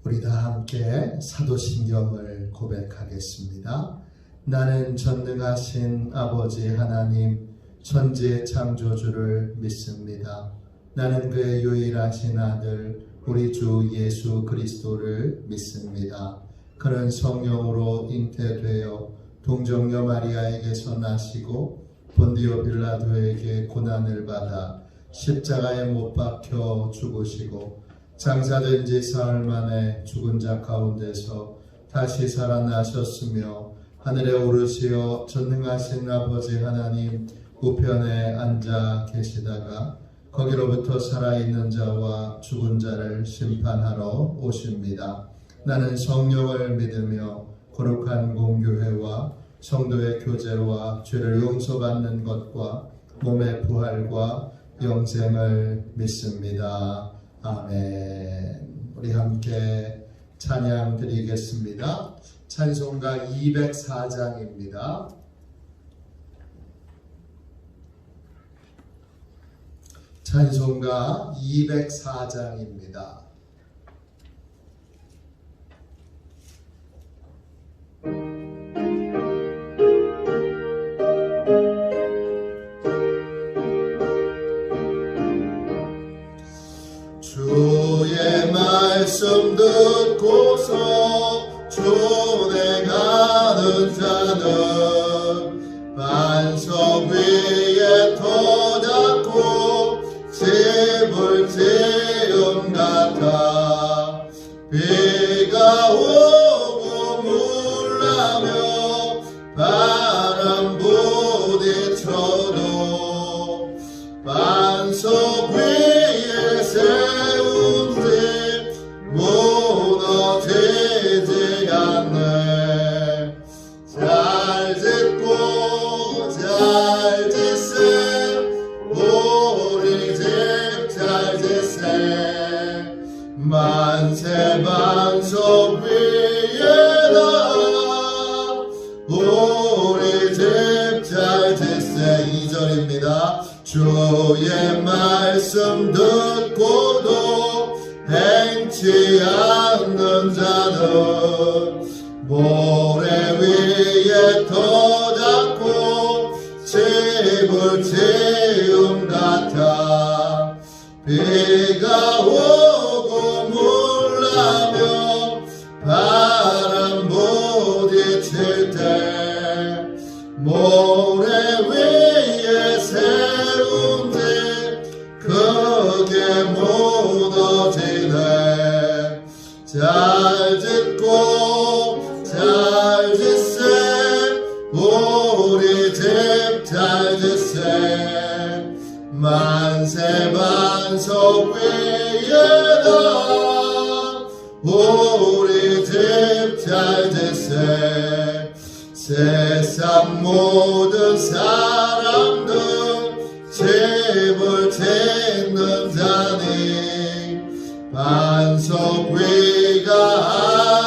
우리 다 함께 사도신경을 고백하겠습니다. 나는 전능하신 아버지 하나님 천지의 창조주를 믿습니다. 나는 그의 유일하신 아들 우리 주 예수 그리스도를 믿습니다. 그는 성령으로 잉태되어 동정녀 마리아에게서 나시고 본디오 빌라도에게 고난을 받아 십자가에 못 박혀 죽으시고 장사된 지 사흘 만에 죽은 자 가운데서 다시 살아나셨으며 하늘에 오르시어 전능하신 아버지 하나님 우편에 앉아 계시다가 거기로부터 살아있는 자와 죽은 자를 심판하러 오십니다. 나는 성령을 믿으며 거룩한 공교회와 성도의 교제와 죄를 용서받는 것과 몸의 부활과 영생을 믿습니다. 아멘. 우리 함께 찬양 드리겠습니다. 찬송가 204장입니다. 찬송가 204장입니다. 주의 말씀 듣고서 준행하는 자는 반석 위에 터잡고 집을 지은 같아 비가 오고 물나며 바람 부딪혀도 반석 위에 세운 집 무너지지 않네. 잘 짓고 잘 짓세 우리 집 잘 짓세 만세 반석 위에다 우리 집 잘 짓세. 2절입니다. 주의 말씀 듣고도 행치 않는 자는 모래 위에 터잡고 집을 지은 같아 비가 오고 물나며 바람 부딪힐 때 모래 위에 세운 집 크게 무너지네. 잘 짓고 잘 짓세 우리 집 잘 짓세 만세 반석 위에다 우리 집 잘 짓세. 세상 모든 사람들 집을 짓는 자니 반석 위가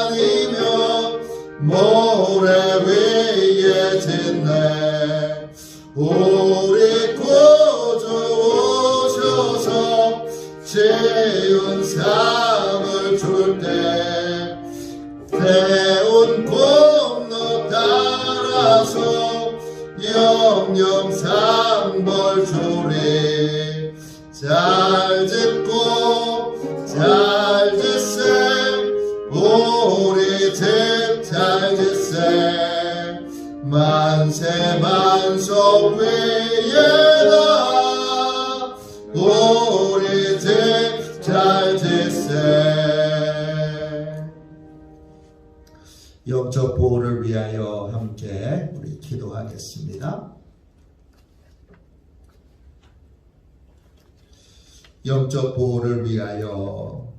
아니면 모래 위에 짓네. 우리 구주 오셔서 지은 삶을 줄 때 태운 공로 따라서 영영 상벌 주리. 잘 짓고 잘 짓세 우리 집 잘 짓세 만세 반석 위에다 우리 집 잘 짓세. 영적 보호를 위하여 함께 우리 기도하겠습니다. 영적 보호를 위하여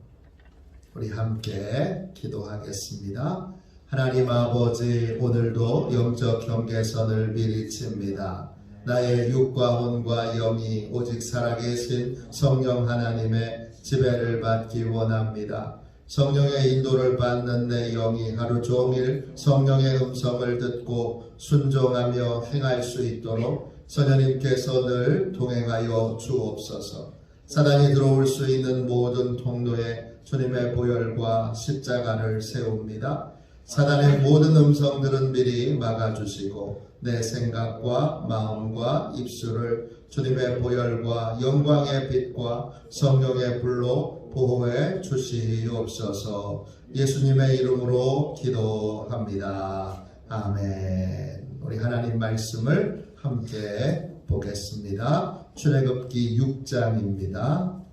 우리 함께 기도하겠습니다. 하나님 아버지, 오늘도 영적 경계선을 미리 칩니다. 나의 육과 혼과 영이 오직 살아계신 성령 하나님의 지배를 받기 원합니다. 성령의 인도를 받는 내 영이 하루 종일 성령의 음성을 듣고 순종하며 행할 수 있도록 성령님께서 늘 동행하여 주옵소서. 사단이 들어올 수 있는 모든 통로에 주님의 보혈과 십자가를 세웁니다. 사단의 모든 음성들은 미리 막아주시고 내 생각과 마음과 입술을 주님의 보혈과 영광의 빛과 성령의 불로 보호해 주시옵소서. 예수님의 이름으로 기도합니다. 아멘. 우리 하나님 말씀을 함께 보겠습니다. 출애굽기 6장입니다.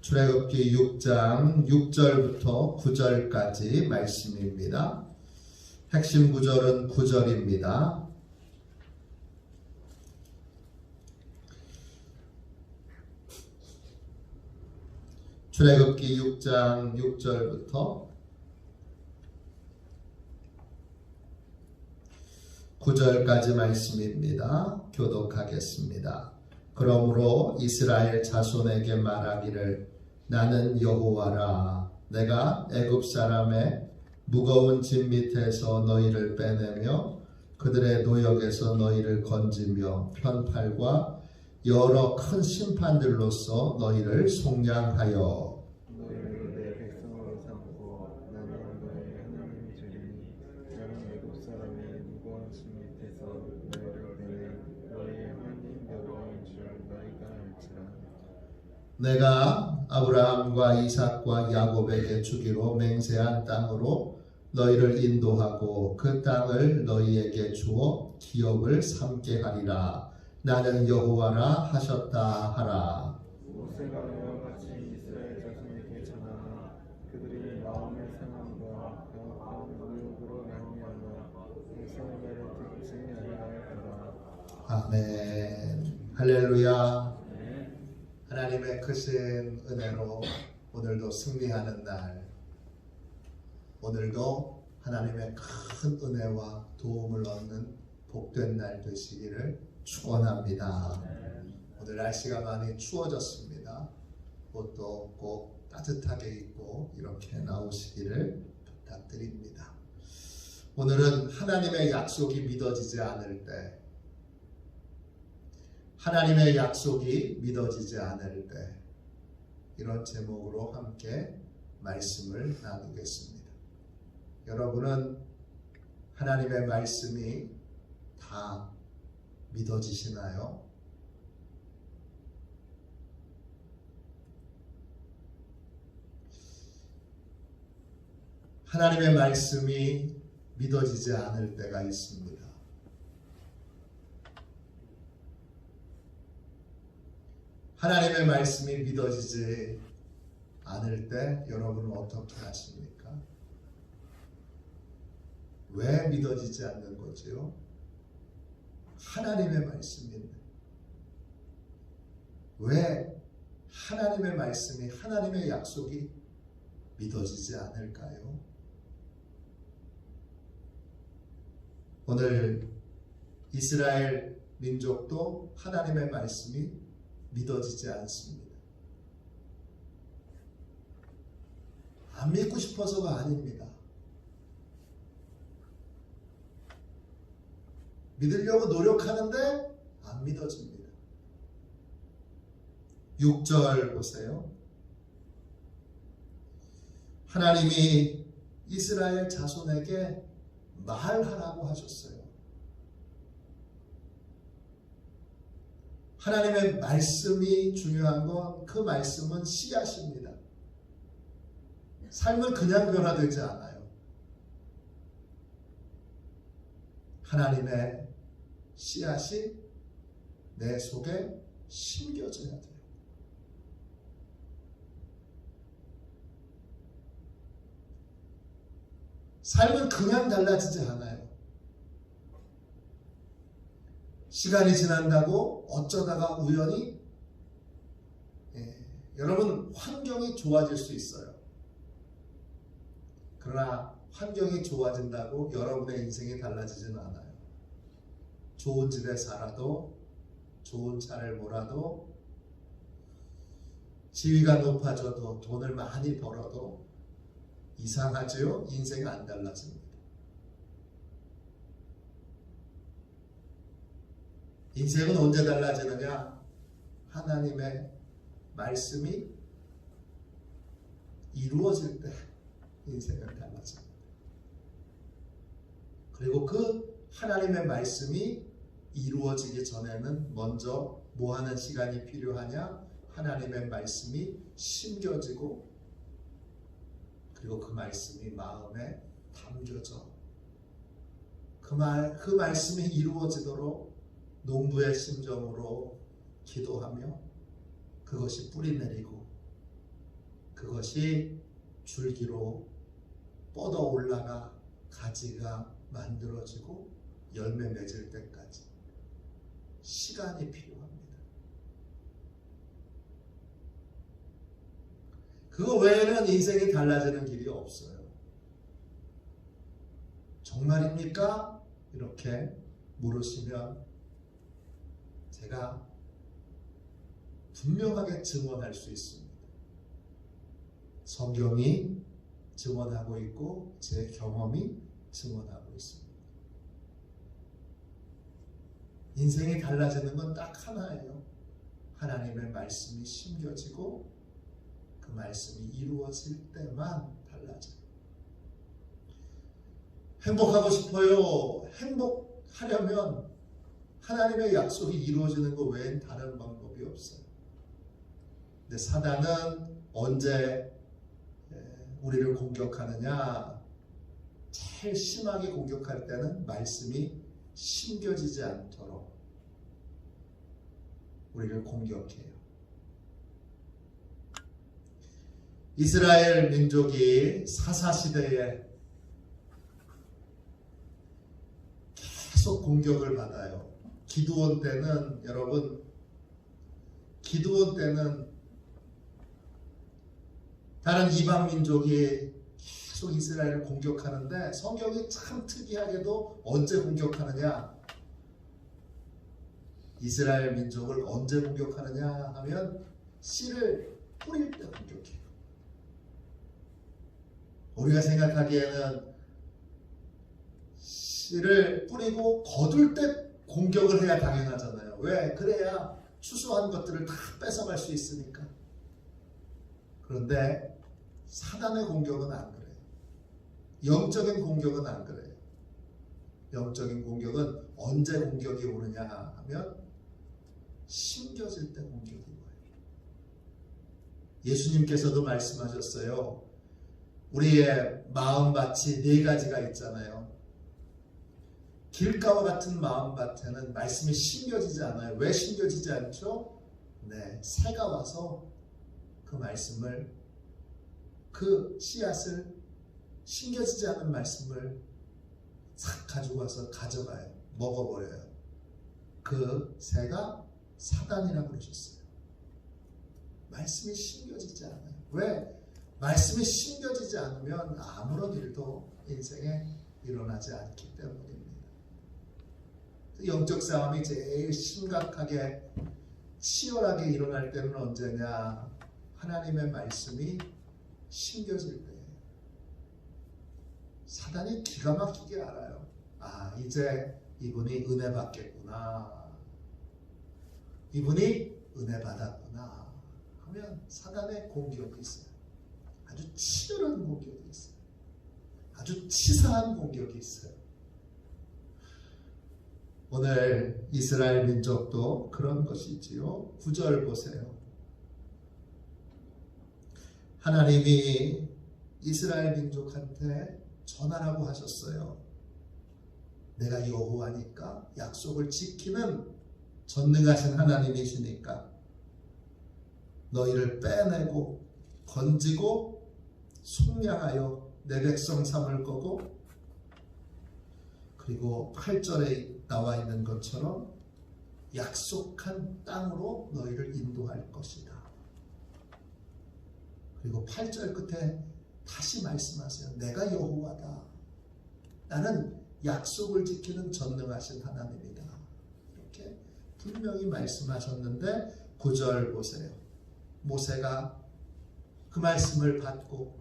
출애굽기 6장 6절부터 9절까지 말씀입니다. 핵심 구절은 9절입니다. 출애굽기 6장 6절부터 9절까지 말씀입니다. 교독하겠습니다. 그러므로 이스라엘 자손에게 말하기를 나는 여호와라. 내가 애굽 사람의 무거운 짐 밑에서 너희를 빼내며 그들의 노역에서 너희를 건지며 편팔과 여러 큰 심판들로서 너희를 속량하여 너희를 내 백성으로 삼고 나는 너희 하나님이 되리니 나는 애굽 사람의 무거운 짐 밑에서 너희를 빼내 너희의 하나님 여호와인 줄 너희가 알지라. 내가 아브라함과 이삭과 야곱에게 주기로 맹세한 땅으로 너희를 인도하고 그 땅을 너희에게 주어 기업을 삼게 하리라. 나는 여호와라 하셨다 하라. 모세가 이와 같이 이스라엘 자손에게 전하나 그들이 마음의 상함과 강한 의욕으로 말미암아 이스라엘을 듣지 아니하였더라. 아멘. 할렐루야. 하나님의 크신 은혜로 오늘도 승리하는 날, 오늘도 하나님의 큰 은혜와 도움을 얻는 복된 날 되시기를 축원합니다. 오늘 날씨가 많이 추워졌습니다. 옷도 꼭 따뜻하게 입고 이렇게 나오시기를 부탁드립니다. 오늘은 하나님의 약속이 믿어지지 않을 때, 하나님의 약속이 믿어지지 않을 때, 이런 제목으로 함께 말씀을 나누겠습니다. 여러분은 하나님의 말씀이 다 믿어지시나요? 하나님의 말씀이 믿어지지 않을 때가 있습니다. 하나님의 말씀이 믿어지지 않을 때 여러분은 어떻게 하십니까? 왜 믿어지지 않는 거지요? 하나님의 말씀인데 왜 하나님의 말씀이, 하나님의 약속이 믿어지지 않을까요? 오늘 이스라엘 민족도 하나님의 말씀이 믿어지지 않습니다. 안 믿고 싶어서가 아닙니다. 믿으려고 노력하는데 안 믿어집니다. 6절 보세요. 하나님이 이스라엘 자손에게 말하라고 하셨어요. 하나님의 말씀이 중요한 건 그 말씀은 씨앗입니다. 삶은 그냥 변화되지 않아요. 하나님의 씨앗이 내 속에 심겨져야 돼요. 삶은 그냥 달라지지 않아요. 시간이 지난다고 어쩌다가 우연히 여러분 환경이 좋아질 수 있어요. 그러나 환경이 좋아진다고 여러분의 인생이 달라지지는 않아요. 좋은 집에 살아도, 좋은 차를 몰아도, 지위가 높아져도, 돈을 많이 벌어도 이상하죠? 인생이 안 달라집니다. 인생은 언제 달라지느냐? 하나님의 말씀이 이루어질 때 인생은 달라집니다. 그리고 그 하나님의 말씀이 이루어지기 전에는 먼저 뭐 하는 시간이 필요하냐? 하나님의 말씀이 심겨지고 그리고 그 말씀이 마음에 담겨져 그 말씀이 이루어지도록 농부의 심정으로 기도하며 그것이 뿌리 내리고 그것이 줄기로 뻗어 올라가 가지가 만들어지고 열매 맺을 때까지 시간이 필요합니다. 그거 외에는 인생이 달라지는 길이 없어요. 정말입니까? 이렇게 물으시면 제가 분명하게 증언할 수 있습니다. 성경이 증언하고 있고 제 경험이 증언하고 있습니다. 인생이 달라지는 건 딱 하나예요. 하나님의 말씀이 심겨지고 그 말씀이 이루어질 때만 달라져요. 행복하고 싶어요. 행복하려면 하나님의 약속이 이루어지는 것 외엔 다른 방법이 없어요. 근데 사단은 언제 우리를 공격하느냐? 제일 심하게 공격할 때는 말씀이 심겨지지 않도록 우리를 공격해요. 이스라엘 민족이 사사시대에 계속 공격을 받아요. 기드온 때는 여러분, 기드온 때는 다른 이방 민족이 계속 이스라엘을 공격하는데 성경이 참 특이하게도 언제 공격하느냐? 이스라엘 민족을 언제 공격하느냐 하면 씨를 뿌릴 때 공격해요. 우리가 생각하기에는 씨를 뿌리고 거둘 때 공격을 해야 당연하잖아요. 왜? 그래야 추수한 것들을 다 뺏어갈 수 있으니까. 그런데 사단의 공격은 안 그래요. 영적인 공격은 안 그래요. 영적인 공격은 언제 공격이 오느냐 하면 심겨질 때 공격이 와요. 예수님께서도 말씀하셨어요. 우리의 마음밭이 네 가지가 있잖아요. 길가와 같은 마음밭에는 말씀이 심겨지지 않아요. 왜 심겨지지 않죠? 네, 새가 와서 그 말씀을, 그 씨앗을, 심겨지지 않은 말씀을 싹 가지고 와서 가져가요. 먹어버려요. 그 새가 사단이라고 그러셨어요. 말씀이 심겨지지 않아요. 왜? 말씀이 심겨지지 않으면 아무런 일도 인생에 일어나지 않기 때문입니다. 영적 싸움이 제일 심각하게 치열하게 일어날 때는 언제냐? 하나님의 말씀이 심겨질 때예요. 사단이 기가 막히게 알아요. 아, 이제 이분이 은혜 받겠구나. 이분이 은혜 받았구나 하면 사단의 공격이 있어요. 아주 치열한 공격이 있어요. 아주 치사한 공격이 있어요. 오늘 이스라엘 민족도 그런 것이지요. 9절 보세요. 하나님이 이스라엘 민족한테 전하라고 하셨어요. 내가 여호와니까, 약속을 지키는 전능하신 하나님이시니까 너희를 빼내고 건지고 속량하여 내 백성 삼을 거고, 그리고 8절에 나와 있는 것처럼 약속한 땅으로 너희를 인도할 것이다. 그리고 8절 끝에 다시 말씀하세요. 내가 여호와다. 나는 약속을 지키는 전능하신 하나님이다. 이렇게 분명히 말씀하셨는데 9절 보세요. 모세가 그 말씀을 받고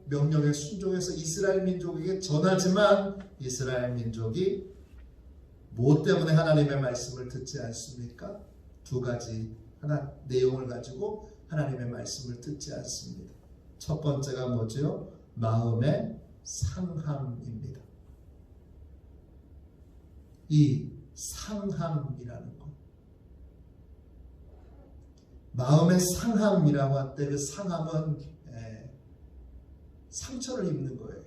명령에 순종해서 이스라엘 민족에게 전하지만 이스라엘 민족이 뭐 때문에 하나님의 말씀을 듣지 않습니까? 두 가지 내용을 가지고 하나님의 말씀을 듣지 않습니다. 첫 번째가 뭐죠? 마음의 상함입니다. 이 상함이라는 것, 마음의 상함이라고 할 때 그 상함은 상처를 입는 거예요.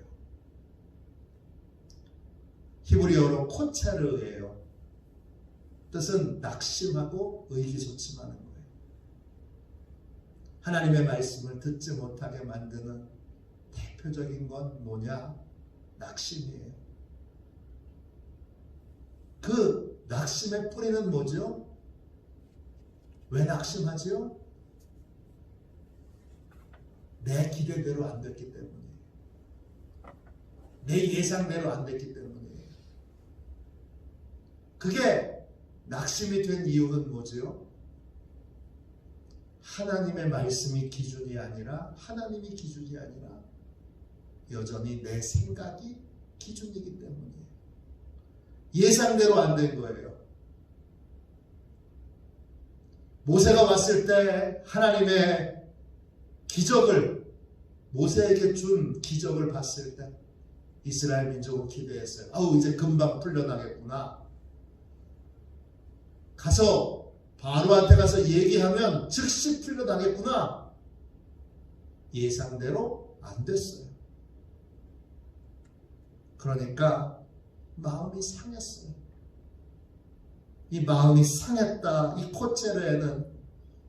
히브리어로 코체르예요. 뜻은 낙심하고 의기소침하는 거예요. 하나님의 말씀을 듣지 못하게 만드는 대표적인 건 뭐냐? 낙심이에요. 그 낙심의 뿌리는 뭐죠? 왜 낙심하지요? 내 기대대로 안 됐기 때문이에요. 내 예상대로 안 됐기 때문이에요. 그게 낙심이 된 이유는 뭐죠? 하나님의 말씀이 기준이 아니라, 하나님이 기준이 아니라 여전히 내 생각이 기준이기 때문이에요. 예상대로 안 된 거예요. 모세가 왔을 때 하나님의 기적을, 모세에게 준 기적을 봤을 때 이스라엘 민족은 기대했어요. 아우, 이제 금방 풀려나겠구나. 가서 바로한테 가서 얘기하면 즉시 풀려나겠구나. 예상대로 안 됐어요. 그러니까 마음이 상했어요. 이 마음이 상했다, 이 코체르에는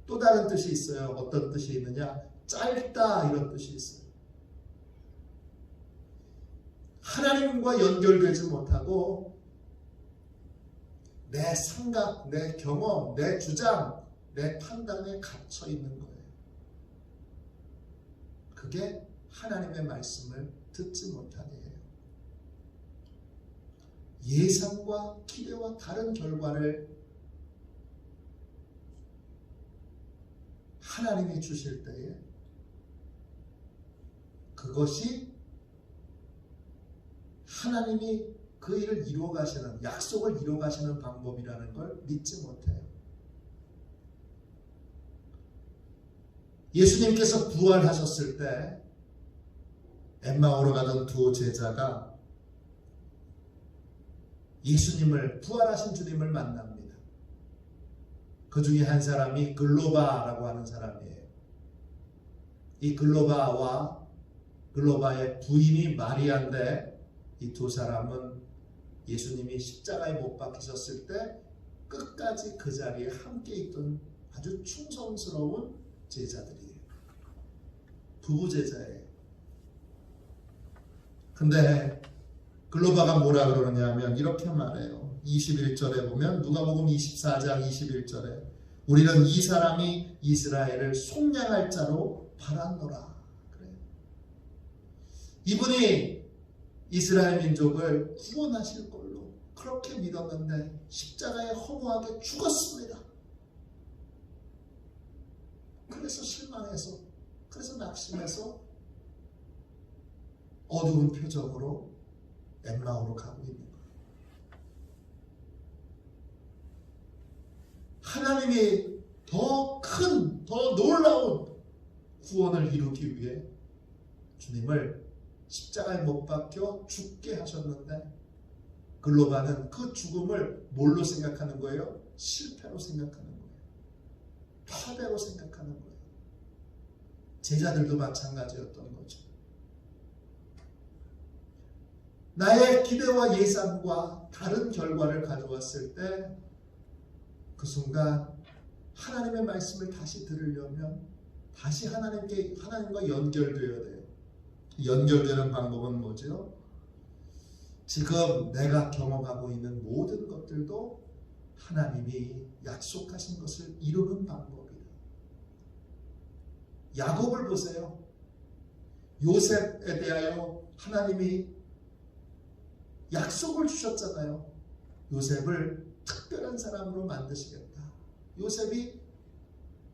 또 다른 뜻이 있어요. 어떤 뜻이 있느냐? 짧다, 이런 뜻이 있어요. 하나님과 연결되지 못하고 내 생각, 내 경험, 내 주장, 내 판단에 갇혀 있는 거예요. 그게 하나님의 말씀을 듣지 못하니에요. 예상과 기대와 다른 결과를 하나님이 주실 때에 그것이 하나님이 그 일을 이루어 가시는, 약속을 이루어 가시는 방법이라는 걸 믿지 못해요. 예수님께서 부활하셨을 때 엠마오로 가던 두 제자가 예수님을, 부활하신 주님을 만납니다. 그 중에 한 사람이 글로바라고 하는 사람이에요. 이 글로바와 글로바의 부인이 마리아인데, 이 두 사람은 예수님이 십자가에 못 박히셨을 때 끝까지 그 자리에 함께 있던 아주 충성스러운 제자들이에요. 부부 제자예요. 근데 글로바가 뭐라 그러느냐면 이렇게 말해요. 21절에 보면, 누가복음 24장 21절에 우리는 이 사람이 이스라엘을 속량할 자로 바랐노라 그래요. 이분이 이스라엘 민족을 구원하실 걸로 그렇게 믿었는데 십자가에 허무하게 죽었습니다. 그래서 실망해서, 그래서 낙심해서 어두운 표정으로 엠마오로 가고 있는 거예요. 하나님이 더 큰, 더 놀라운 구원을 이루기 위해 주님을 십자가에 못 박혀 죽게 하셨는데, 글로바는 그 죽음을 뭘로 생각하는 거예요? 실패로 생각하는 거예요. 파배로 생각하는 거예요. 제자들도 마찬가지였던 거죠. 나의 기대와 예상과 다른 결과를 가져왔을 때 그 순간 하나님의 말씀을 다시 들으려면 다시 하나님과 연결되어야 돼요. 연결되는 방법은 뭐죠? 지금 내가 경험하고 있는 모든 것들도 하나님이 약속하신 것을 이루는 방법이다. 야곱을 보세요. 요셉에 대하여 하나님이 약속을 주셨잖아요. 요셉을 특별한 사람으로 만드시겠다. 요셉이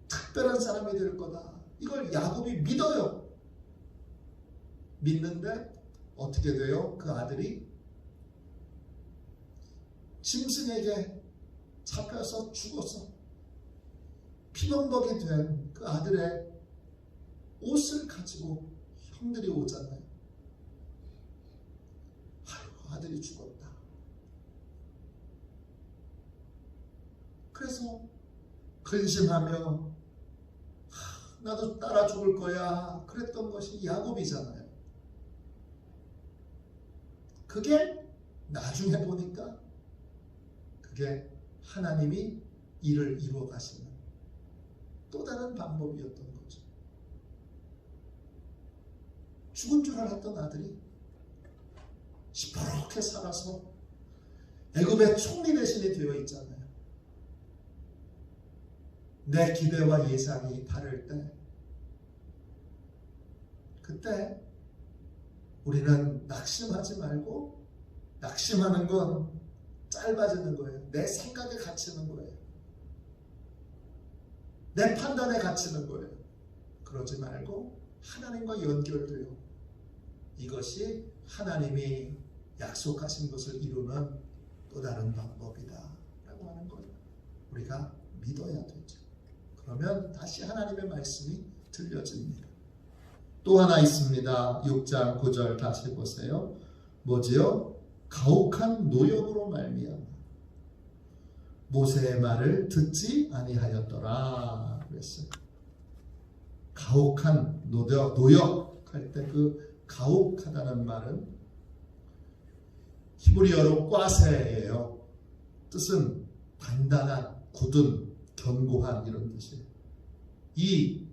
특별한 사람이 될 거다. 이걸 야곱이 믿어요. 믿는데 어떻게 돼요? 그 아들이 짐승에게 잡혀서 죽어서 피범벅이 된 그 아들의 옷을 가지고 형들이 오잖아요. 아이고, 아들이 죽었다. 그래서 근심하며 나도 따라 죽을 거야 그랬던 것이 야곱이잖아요. 그게 나중에 보니까 그게 하나님이 일을 이루어 가시는 또 다른 방법이었던 거죠. 죽은 줄 알았던 아들이 시퍼렇게 살아서 애굽의 총리 대신이 되어 있잖아요. 내 기대와 예상이 다를 때, 그때 우리는 낙심하지 말고, 낙심하는 건 짧아지는 거예요. 내 생각에 갇히는 거예요. 내 판단에 갇히는 거예요. 그러지 말고 하나님과 연결돼요. 이것이 하나님이 약속하신 것을 이루는 또 다른 방법이다 라고 하는 걸 우리가 믿어야 되죠. 그러면 다시 하나님의 말씀이 들려집니다. 또 하나 있습니다. 6장 9절 다시 보세요. 뭐지요? 가혹한 노역으로 말미암아 모세의 말을 듣지 아니하였더라 그랬어요. 가혹한 노역 할 때 그 가혹하다는 말은 히브리어로 꽈세예요. 뜻은 단단한, 굳은, 견고한 이런 뜻이에요. 이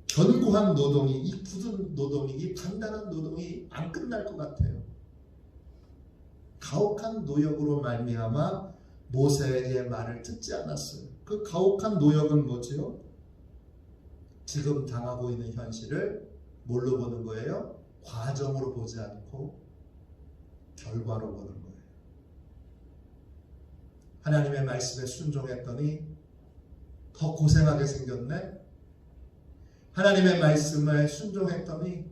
견고한 노동이, 이 굳은 노동이, 이 단단한 노동이 안 끝날 것 같아요. 가혹한 노역으로 말미암아 모세의 말을 듣지 않았어요. 그 가혹한 노역은 뭐지요? 지금 당하고 있는 현실을 뭘로 보는 거예요? 과정으로 보지 않고 결과로 보는 거예요. 하나님의 말씀에 순종했더니 더 고생하게 생겼네. 하나님의 말씀에 순종했더니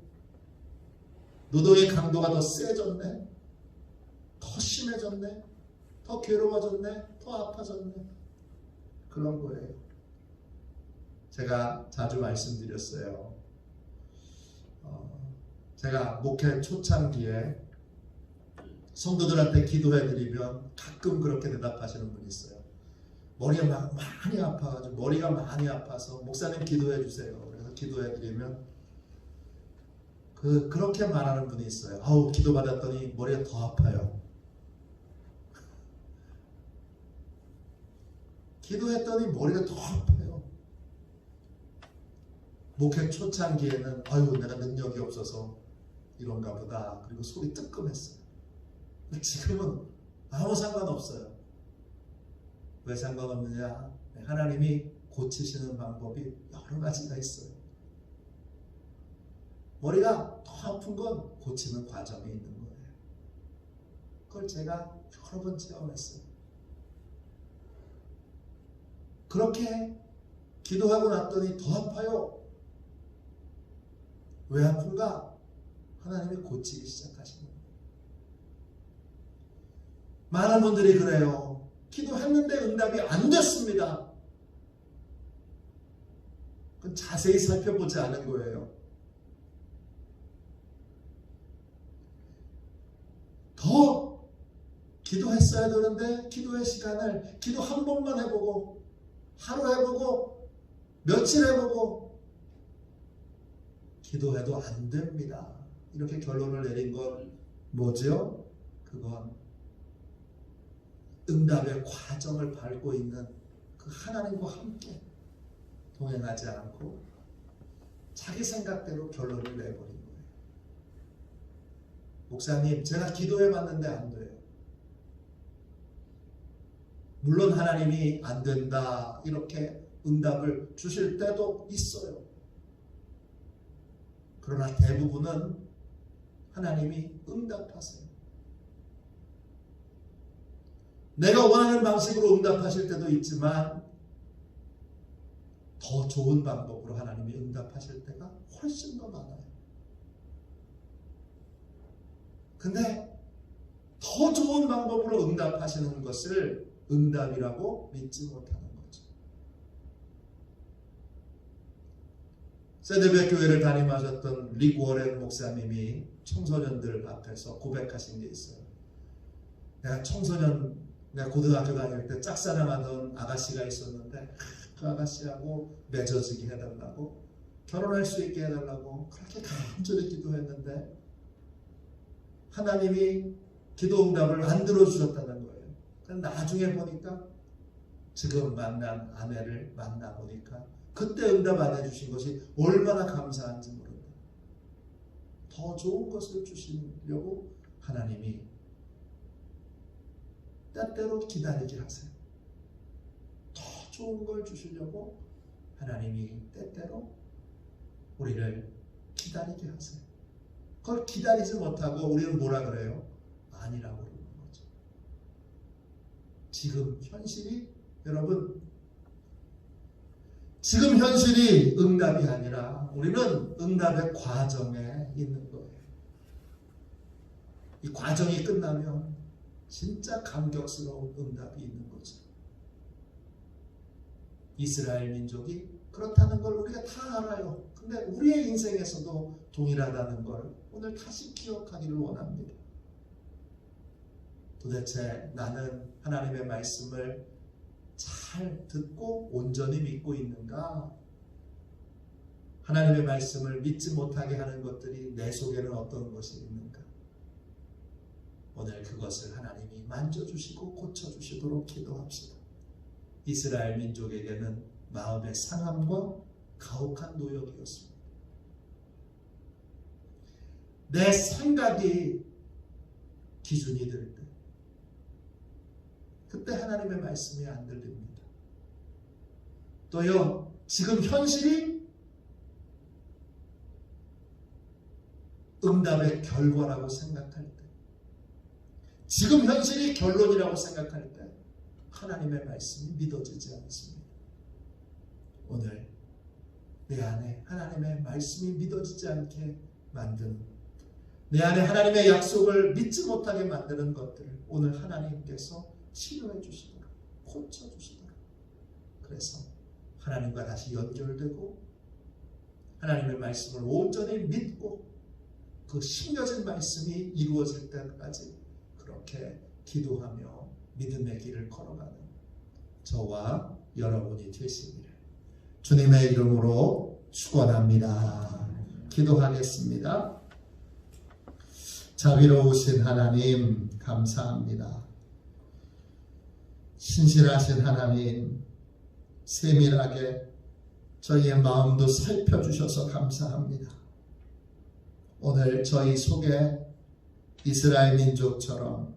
노동의 강도가 더 세졌네. 더 심해졌네. 더 괴로워졌네. 더 아파졌네. 그런 거예요. 제가 자주 말씀드렸어요. 제가 목회 초창기에 성도들한테 기도해드리면 가끔 그렇게 대답하시는 분이 있어요. 머리가 많이 아파가지고 머리가 많이 아파서 목사님 기도해 주세요. 그래서 기도해드리면 그렇게 말하는 분이 있어요. 아우 기도받았더니 머리가 더 아파요. 기도했더니 머리가 더 아파요. 목회 초창기에는 아유 내가 능력이 없어서 이런가 보다. 그리고 속이 뜨끔했어요. 지금은 아무 상관없어요. 왜 상관없느냐? 하나님이 고치시는 방법이 여러 가지가 있어요. 머리가 더 아픈 건 고치는 과정이 있는 거예요. 그걸 제가 여러 번 체험했어요. 그렇게 기도하고 났더니 더 아파요. 왜 아픈가? 하나님이 고치기 시작하시는 거예요. 많은 분들이 그래요. 기도했는데 응답이 안 됐습니다. 그건 자세히 살펴보지 않은 거예요. 더 기도했어야 되는데 기도의 시간을 기도 한 번만 해보고 하루 해보고 며칠 해보고 기도해도 안 됩니다. 이렇게 결론을 내린 건 뭐죠? 그건 응답의 과정을 밟고 있는 그 하나님과 함께 동행하지 않고 자기 생각대로 결론을 내버린 거예요. 목사님, 제가 기도해봤는데 안 돼요. 물론 하나님이 안 된다 이렇게 응답을 주실 때도 있어요. 그러나 대부분은 하나님이 응답하세요. 내가 원하는 방식으로 응답하실 때도 있지만 더 좋은 방법으로 하나님이 응답하실 때가 훨씬 더 많아요. 근데 더 좋은 방법으로 응답하시는 것을 응답이라고 믿지 못하는 거죠. 세드백 교회를 담임하셨던 릭 워렌 목사님이 청소년들 앞에서 고백하신 게 있어요. 내가 고등학교 다닐 때 짝사랑하던 아가씨가 있었는데 그 아가씨하고 맺어지게 해달라고, 결혼할 수 있게 해달라고 그렇게 간절히 기도했는데 하나님이 기도 응답을 안 들어주셨다는 거예요. 나중에 보니까 지금 만난 아내를 만나보니까 그때 응답 안 해주신 것이 얼마나 감사한지 모릅니다. 더 좋은 것을 주시려고 하나님이 때때로 기다리게 하세요. 더 좋은 걸 주시려고 하나님이 때때로 우리를 기다리게 하세요. 그걸 기다리지 못하고 우리는 뭐라 그래요? 아니라고 그러는 거죠. 지금 현실이, 여러분, 지금 현실이 응답이 아니라 우리는 응답의 과정에 있는 거예요. 이 과정이 끝나면 진짜 감격스러운 응답이 있는 거죠. 이스라엘 민족이 그렇다는 걸 우리가 다 알아요. 근데 우리의 인생에서도 동일하다는 걸 오늘 다시 기억하기를 원합니다. 도대체 나는 하나님의 말씀을 잘 듣고 온전히 믿고 있는가? 하나님의 말씀을 믿지 못하게 하는 것들이 내 속에는 어떤 것이 있는가? 오늘 그것을 하나님이 만져주시고 고쳐주시도록 기도합시다. 이스라엘 민족에게는 마음의 상함과 가혹한 노역이었습니다. 내 생각이 기준이 될 때, 그때 하나님의 말씀이 안 들립니다. 또요, 지금 현실이 응답의 결과라고 생각할 때, 지금 현실이 결론이라고 생각할 때 하나님의 말씀이 믿어지지 않습니다. 오늘 내 안에 하나님의 말씀이 믿어지지 않게 만드는, 내 안에 하나님의 약속을 믿지 못하게 만드는 것들을 오늘 하나님께서 치료해 주시도록, 고쳐 주시도록, 그래서 하나님과 다시 연결되고 하나님의 말씀을 온전히 믿고 그 심겨진 말씀이 이루어질 때까지 그렇게 기도하며 믿음의 길을 걸어가는 저와 여러분이 되시기를 주님의 이름으로 축원합니다. 기도하겠습니다. 자비로우신 하나님 감사합니다. 신실하신 하나님, 세밀하게 저희의 마음도 살펴주셔서 감사합니다. 오늘 저희 속에 이스라엘 민족처럼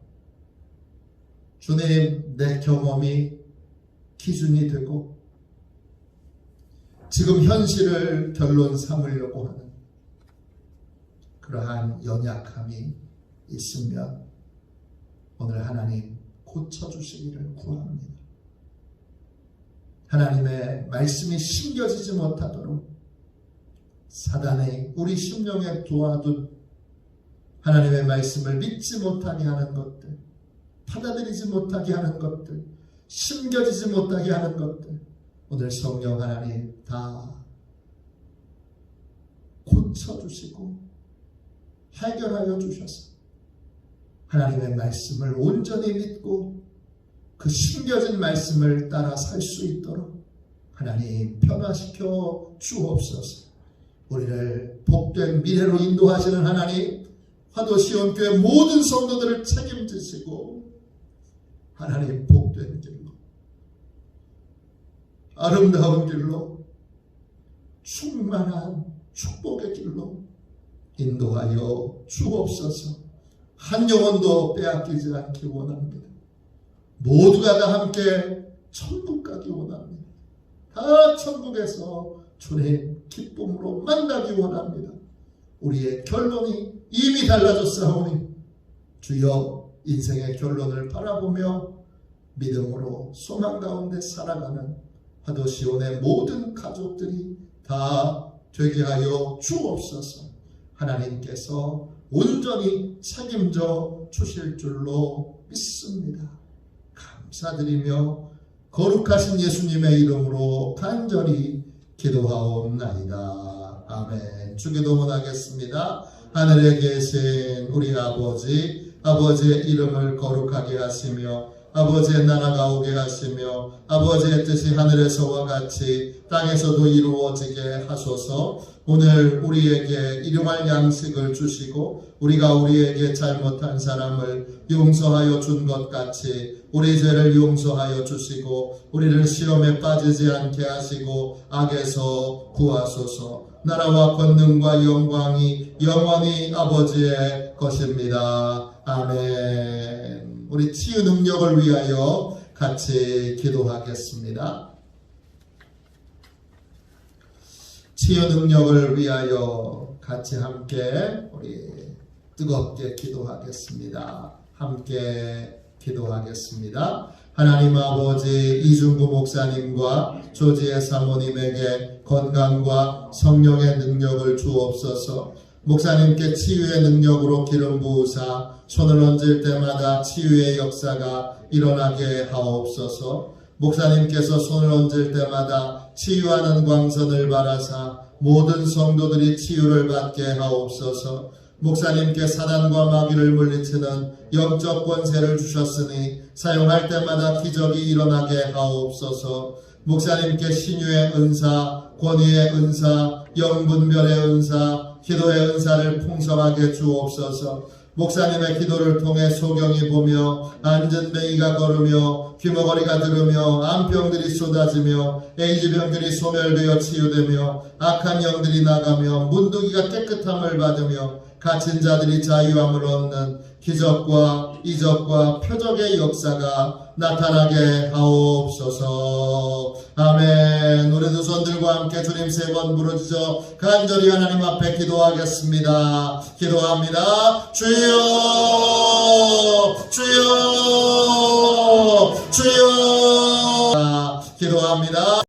주님, 내 경험이 기준이 되고 지금 현실을 결론 삼으려고 하는 그러한 연약함이 있으면 오늘 하나님 고쳐주시기를 구합니다. 하나님의 말씀이 심겨지지 못하도록 사단의 우리 심령에 도와둔 하나님의 말씀을 믿지 못하게 하는 것들, 받아들이지 못하게 하는 것들, 심겨지지 못하게 하는 것들, 오늘 성령 하나님 다 고쳐주시고 해결하여 주셔서 하나님의 말씀을 온전히 믿고 그 심겨진 말씀을 따라 살 수 있도록 하나님 변화시켜 주옵소서. 우리를 복된 미래로 인도하시는 하나님, 화도시온교회 모든 성도들을 책임지시고 하나님 복된 길로, 아름다운 길로, 충만한 축복의 길로 인도하여 주옵소서. 한 영혼도 빼앗기지 않기 원합니다. 모두가 다 함께 천국 가기 원합니다. 다 천국에서 주님 기쁨으로 만나기 원합니다. 우리의 결론이 이미 달라졌사오니 주여 인생의 결론을 바라보며 믿음으로 소망 가운데 살아가는 화도시온의 모든 가족들이 다 되게 하여 주옵소서. 하나님께서 온전히 책임져 주실 줄로 믿습니다. 감사드리며 거룩하신 예수님의 이름으로 간절히 기도하옵나이다. 아멘. 주기도문 하겠습니다. 하늘에 계신 우리 아버지, 아버지의 이름을 거룩하게 하시며 아버지의 나라가 오게 하시며 아버지의 뜻이 하늘에서와 같이 땅에서도 이루어지게 하소서. 오늘 우리에게 일용할 양식을 주시고 우리가 우리에게 잘못한 사람을 용서하여 준 것 같이 우리 죄를 용서하여 주시고 우리를 시험에 빠지지 않게 하시고 악에서 구하소서. 나라와 권능과 영광이 영원히 아버지의 것입니다. 아멘. 우리 치유 능력을 위하여 같이 기도하겠습니다. 치유 능력을 위하여 같이 함께 우리 뜨겁게 기도하겠습니다. 함께 기도하겠습니다. 하나님 아버지, 이중구 목사님과 조지혜 사모님에게 건강과 성령의 능력을 주옵소서. 목사님께 치유의 능력으로 기름 부으사 손을 얹을 때마다 치유의 역사가 일어나게 하옵소서. 목사님께서 손을 얹을 때마다 치유하는 광선을 바라사 모든 성도들이 치유를 받게 하옵소서. 목사님께 사단과 마귀를 물리치는 영적 권세를 주셨으니 사용할 때마다 기적이 일어나게 하옵소서. 목사님께 신유의 은사, 권위의 은사, 영분별의 은사, 기도의 은사를 풍성하게 주옵소서. 목사님의 기도를 통해 소경이 보며 안전뱅이가 걸으며 귀머거리가 들으며 암병들이 쏟아지며 에이즈병들이 소멸되어 치유되며 악한 영들이 나가며 문둥이가 깨끗함을 받으며 갇힌 자들이 자유함을 얻는 기적과 이적과 표적의 역사가 나타나게 하옵소서. 아멘. 우리 두 손들과 함께 주님 세 번 부르짖어 간절히 하나님 앞에 기도하겠습니다. 기도합니다. 주여, 주여, 주여. 기도합니다.